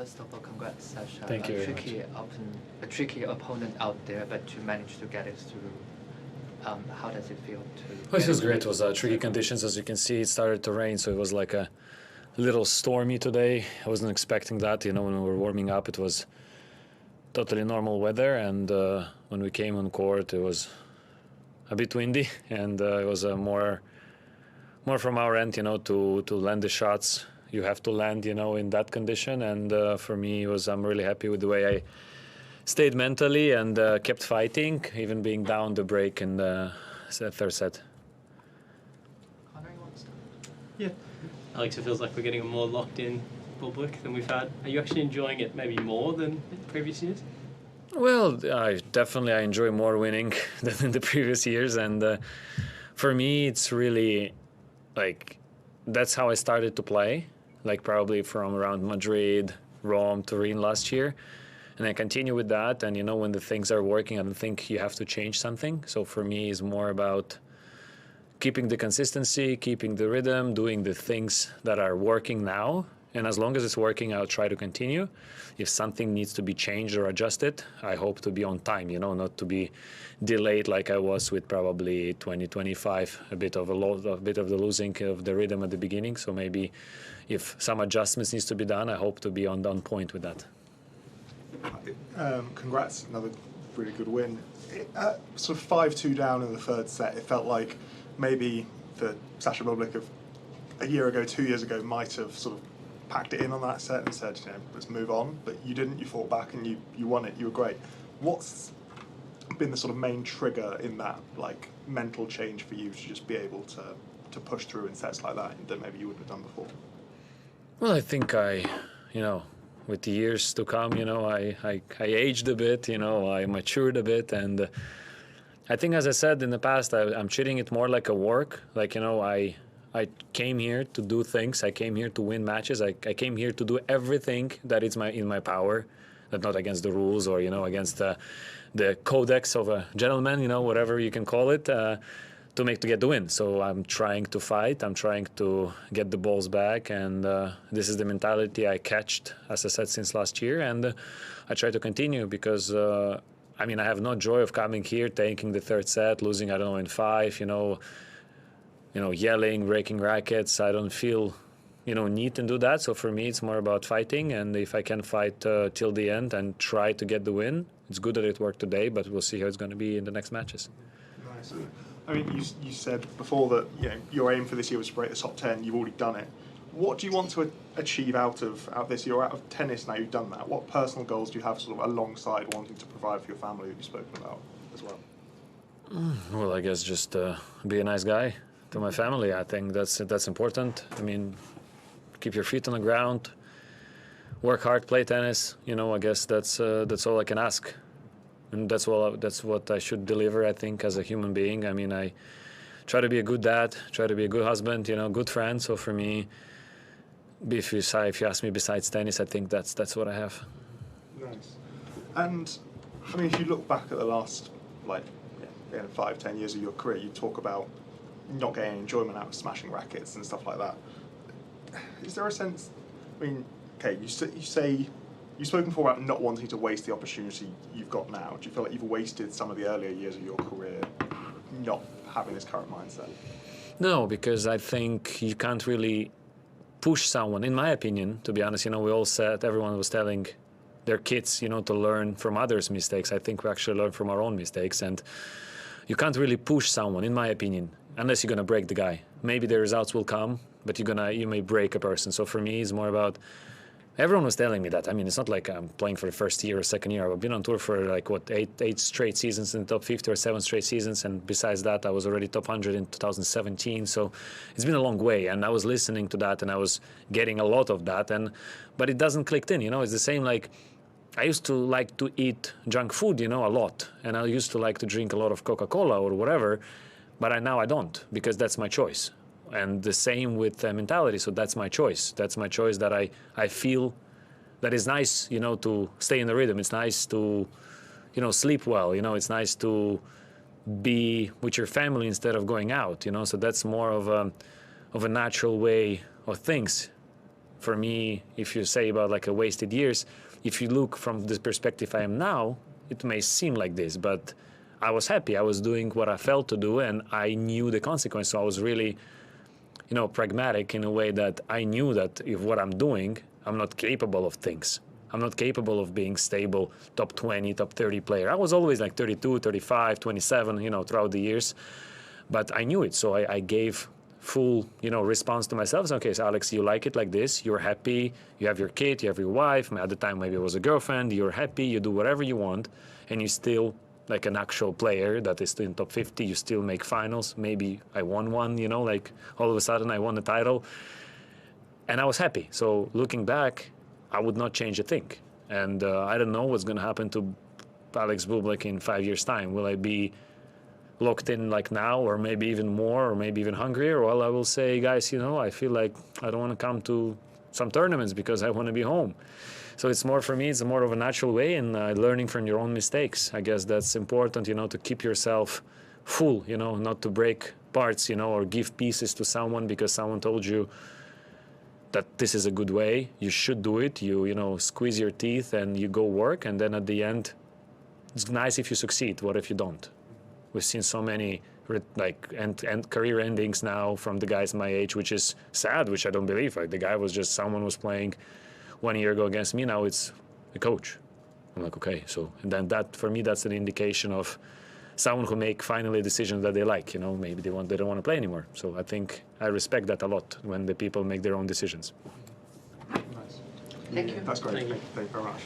first of all, congrats, Sasha. Thank you A tricky opponent out there, but you managed to get it through. How does it feel to? Well, it feels great. It was tricky conditions, as you can see. It started to rain, so it was like a little stormy today. I wasn't expecting that. You know, when we were warming up, it was totally normal weather, and when we came on court, it was a bit windy, and it was more from our end, you know, to land the shots. You have to land, you know, in that condition, and for me, I'm really happy with the way I stayed mentally and kept fighting, even being down the break in the third set. Connor, you want to start? Yeah. Alex, it feels like we're getting a more locked in Bublik than we've had. Are you actually enjoying it maybe more than previous years? Well, I enjoy more winning than in the previous years, and for me, it's really like that's how I started to play, like probably from around Madrid, Rome, Turin last year. And I continue with that, and you know, when the things are working, I don't think you have to change something. So for me, it's more about keeping the consistency, keeping the rhythm, doing the things that are working now. And as long as it's working, I'll try to continue. If something needs to be changed or adjusted, I hope to be on time, you know, not to be delayed like I was with probably 2025, a bit of the losing of the rhythm at the beginning. So maybe if some adjustments needs to be done, I hope to be on point with that. Congrats, another really good win. Sort of 5-2 down in the third set, it felt like maybe the Sasha Bublik of a year ago, 2 years ago, might have sort of packed it in on that set and said, you know, let's move on. But you didn't, you fought back and you won it, you were great. What's been the sort of main trigger in that like mental change for you to just be able to push through in sets like that maybe you wouldn't have done before? Well, I think you know, with the years to come, you know, I aged a bit, you know, I matured a bit, and I think, as I said in the past, I'm treating it more like a work. Like, you know, I came here to do things. I came here to win matches. I came here to do everything that is in my power, that not against the rules or, you know, against the codex of a gentleman, you know, whatever you can call it, to get the win. So I'm trying to fight. I'm trying to get the balls back, and this is the mentality I catched, as I said, since last year, and I try to continue because I mean, I have no joy of coming here, taking the third set, losing, I don't know, in 5, you know, yelling, breaking rackets. I don't feel, you know, need to do that. So for me, it's more about fighting, and if I can fight till the end and try to get the win, it's good that it worked today, but we'll see how it's going to be in the next matches. Nice. I mean, you said before that, you know, your aim for this year was to break the top 10. You've already done it. What do you want to achieve out of this year? Out of tennis now, you've done that. What personal goals do you have sort of alongside wanting to provide for your family that you've spoken about as well? Well, I guess just be a nice guy to my family. I think that's important. I mean, keep your feet on the ground, work hard, play tennis. You know, I guess that's all I can ask, and that's what I should deliver, I think, as a human being. I mean, I try to be a good dad, try to be a good husband, you know, good friend. So for me, if you ask me besides tennis, I think that's what I have. Nice. And I mean, if you look back at the last 5-10 years of your career, you talk about not getting enjoyment out of smashing rackets and stuff like that. Is there a sense? I mean, okay, you say you've spoken before about not wanting to waste the opportunity you've got now. Do you feel like you've wasted some of the earlier years of your career not having this current mindset? No, because I think you can't really push someone, in my opinion, to be honest. You know, everyone was telling their kids, you know, to learn from others' mistakes. I think we actually learn from our own mistakes, and you can't really push someone, in my opinion, unless you're gonna break the guy. Maybe the results will come, but you may break a person. So for me, it's more about, everyone was telling me that. I mean, it's not like I'm playing for the first year or second year. I've been on tour for like, what, eight straight seasons in the top 50 or 7 straight seasons. And besides that, I was already top 100 in 2017. So it's been a long way. And I was listening to that, and I was getting a lot of that. But it doesn't click in, you know. It's the same like, I used to like to eat junk food, you know, a lot. And I used to like to drink a lot of Coca-Cola or whatever. But now I don't, because that's my choice. And the same with mentality. So that's my choice. That's my choice that I feel that is nice, you know, to stay in the rhythm. It's nice to, you know, sleep well. You know, it's nice to be with your family instead of going out, you know. So that's more of a natural way of things. for me, if you say about like a wasted years, if you look from the perspective I am now, it may seem like this, but I was happy. I was doing what I felt to do, and I knew the consequence. So I was really, you know, pragmatic in a way that I knew that if what I'm doing, I'm not capable of things. I'm not capable of being stable, top 20, top 30 player. I was always like 32, 35, 27, you know, throughout the years. But I knew it, so I gave full, you know, response to myself. So, okay, so Alex, you like it like this. You're happy. You have your kid. You have your wife. At the time, maybe it was a girlfriend. You're happy. You do whatever you want, and you still like an actual player that is in top 50. You still make finals. Maybe I won one. You know, like all of a sudden I won the title, and I was happy. So looking back, I would not change a thing. And I don't know what's going to happen to Alex Bublik in 5 years' time. Will I be locked in like now, or maybe even more, or maybe even hungrier? Well, I will say, guys, you know, I feel like I don't want to come to some tournaments because I want to be home. So it's more, for me, it's more of a natural way, and learning from your own mistakes. I guess that's important, you know, to keep yourself full, you know, not to break parts, you know, or give pieces to someone because someone told you that this is a good way, you should do it, you know, squeeze your teeth and you go work, and then at the end, it's nice if you succeed. What if you don't? We've seen so many like end career endings now from the guys my age, which is sad, which I don't believe. Like the guy was just, someone was playing 1 year ago against me, now it's a coach. I'm like, okay, so, and then that, for me, that's an indication of someone who make finally decisions that they like, you know, maybe they don't want to play anymore. So I think I respect that a lot when the people make their own decisions. Nice. Thank you. That's great. Thank you. Thank you very much.